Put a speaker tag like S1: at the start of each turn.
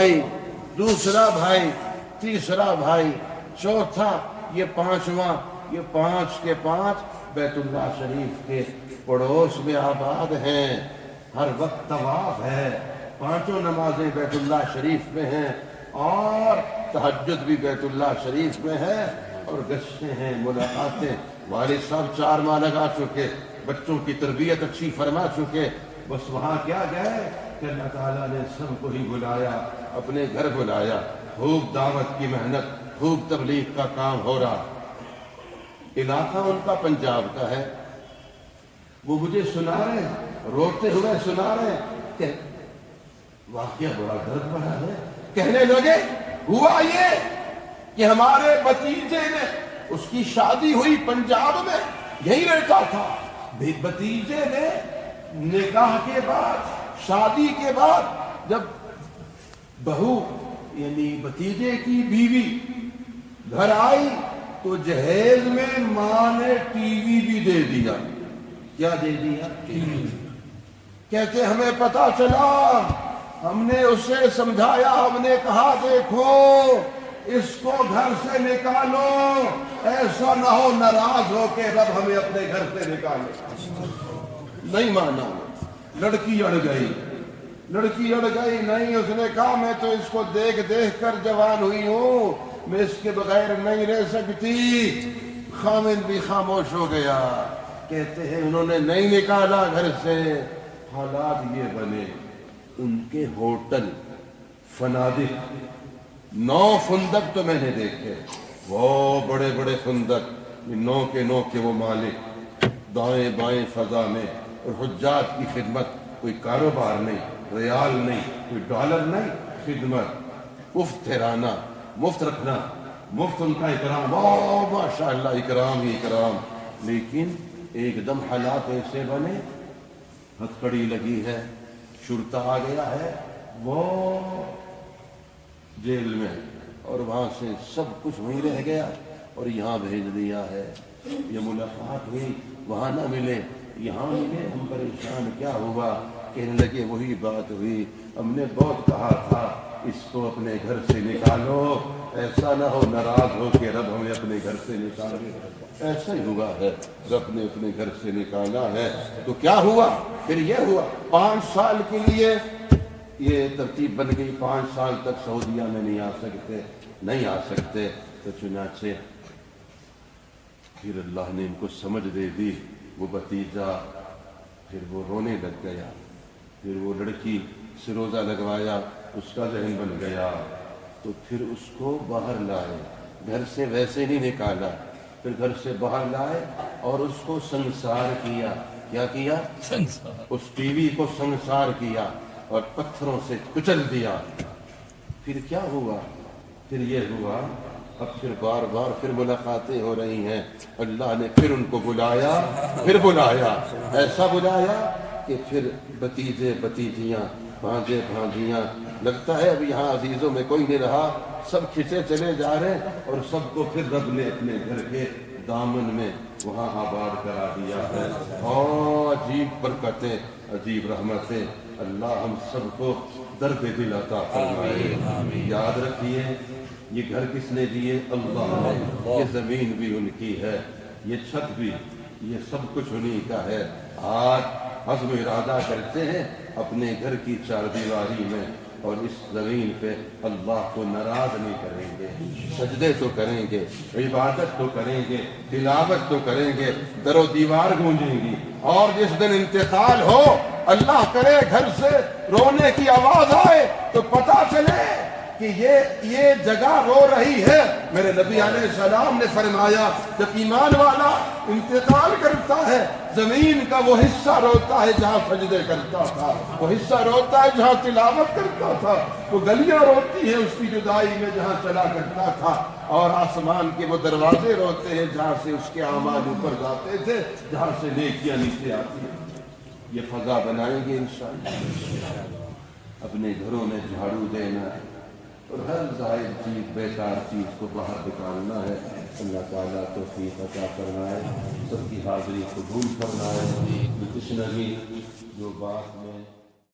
S1: بھائی، دوسرا بھائی، تیسرا بھائی، چوتھا، یہ پانچواں، یہ 5 کے 5 بیت اللہ شریف کے پڑوس میں آباد ہیں، ہر وقت طواف ہے، 5 نمازیں بیت اللہ شریف میں ہیں، اور تہجد بھی بیت اللہ شریف میں ہے، اور گشتیں ہیں، ملاقاتیں، والد صاحب 4 ماہ لگا چکے، بچوں کی تربیت اچھی فرما چکے، بس وہاں کیا گئے کہ اللہ تعالیٰ نے سب کو ہی بلایا، اپنے گھر بلایا، خوب دعوت کی محنت، خوب تبلیغ کا کام ہو رہا۔ علاقہ ان کا پنجاب کا ہے، وہ مجھے سنا رہے ہیں، روتے ہوئے سنا رہے ہیں کہ واقعہ بڑا درد بھرا ہے۔ کہنے لگے ہوا یہ کہ ہمارے بھتیجے نے، اس کی شادی ہوئی پنجاب میں، یہی رہتا تھا، بھتیجے نے نکاح کے بعد، شادی کے بعد، جب بہو یعنی بھتیجے کی بیوی گھر آئی تو جہیز میں ماں نے ٹی وی بھی دے دیا۔ کیا دے دیا؟ T V. کہتے ہمیں پتا چلا، ہم نے اسے سمجھایا، ہم نے کہا دیکھو اس کو گھر سے نکالو، ایسا نہ ہو ناراض ہو کے رب ہمیں اپنے گھر سے نکالے۔ نہیں مانا، لڑکی اڑ گئی، لڑکی اڑ گئی، نہیں، اس نے کہا میں تو اس کو دیکھ دیکھ کر جوان ہوئی ہوں، میں اس کے بغیر نہیں رہ سکتی۔ خامد بھی خاموش ہو گیا۔ کہتے ہیں انہوں نے نہیں نکالا گھر سے، حالات یہ بنے، ان کے ہوٹل، فنادق، 9 فندق تو میں نے دیکھے، وہ بڑے بڑے فندق، 9 کے 9 کے وہ مالک، دائیں بائیں فضا میں، اور حجاج کی خدمت، کوئی کاروبار نہیں، ریال نہیں، کوئی ڈالر نہیں، خدمت، مفت ٹھہرانا، مفت رکھنا، مفت ان کا اکرام، واہ ماشاءاللہ، اکرام ہی اکرام۔ لیکن ایک دم حالات ایسے بنے، ہتھکڑی لگی ہے، شرطہ آ گیا ہے، وہ جیل میں، اور وہاں سے سب کچھ وہیں رہ گیا، اور یہاں بھیج دیا ہے۔ یہ ملاقات ہوئی، وہاں نہ ملے، یہاں ملے، ہم پریشان، کیا ہوا؟ کہنے لگے وہی بات ہوئی، ہم نے بہت کہا تھا اس کو اپنے گھر سے نکالو، ایسا نہ ہو ناراض ہو کہ رب ہمیں اپنے گھر سے نکالے۔ ایسا ہی ہوا ہے، رب نے اپنے گھر سے نکالا ہے۔ تو کیا ہوا؟ پھر یہ ہوا 5 سال کے لیے یہ ترتیب بن گئی، 5 سال تک سعودیہ میں نہیں آ سکتے، تو چنانچہ پھر اللہ نے ان کو سمجھ دے دی۔ وہ بھتیجا پھر وہ رونے لگ گیا، پھر وہ لڑکی سے روزہ لگوایا، اس کا ذہن بن گیا، تو پھر اس کو باہر لائے، گھر سے ویسے نہیں نکالا، پھر گھر سے باہر لائے اور اس کو سنسار کیا۔ کیا کیا؟ سنسار۔ اس ٹی وی کو سنسار کیا اور پتھروں سے کچل دیا۔ پھر کیا ہوا؟ پھر یہ ہوا، اب پھر بار بار پھر ملاقاتیں ہو رہی ہیں، اللہ نے پھر ان کو بلایا، پھر بلایا، ایسا بلایا کہ پھر بھتیجے بھتیجیاں، بھانجے بھانجیاں، لگتا ہے اب یہاں عزیزوں میں کوئی نہیں رہا، سب کھچے چلے جا رہے ہیں، اور سب کو پھر رب نے اپنے گھر کے دامن میں وہاں آباد کرا دیا ہے۔ اور عجیب برکتیں، عجیب رحمتیں، اللہ ہم سب کو درد دل عطا فرمائے۔ یاد رکھیے یہ گھر کس نے دیے؟ اللہ نے۔ یہ زمین بھی ان کی ہے، یہ چھت بھی، یہ سب کچھ انہی کا ہے۔ آج عزم ارادہ کرتے ہیں اپنے گھر کی 4 دیواری میں اور اس زمین پہ اللہ کو ناراض نہیں کریں گے، سجدے تو کریں گے، عبادت تو کریں گے، تلاوت تو کریں گے، در و دیوار گونجیں گی، اور جس دن انتقال ہو، اللہ کرے گھر سے رونے کی آواز آئے تو پتہ چلے کہ یہ جگہ رو رہی ہے۔ میرے نبی علیہ السلام نے فرمایا جب ایمان والا انتقال کرتا ہے، زمین کا وہ حصہ روتا ہے جہاں سجدے کرتا تھا، وہ حصہ روتا ہے جہاں تلاوت کرتا تھا، وہ گلیاں روتی ہیں اس کی جدائی میں جہاں چلا کرتا تھا، اور آسمان کے وہ دروازے روتے ہیں جہاں سے اس کے اعمال اوپر جاتے تھے، جہاں سے نیکیاں نیچے آتی ہیں۔ یہ فضا بنائیں گے انشاءاللہ۔ اپنے گھروں میں جھاڑو دینا ہے اور ہر زائد چیز، بیکار چیز کو باہر نکالنا ہے۔ اللہ تعالیٰ توفیق عطا فرمائے، سب کی حاضری قبول فرمائے۔ کچھ نہیں جو بات میں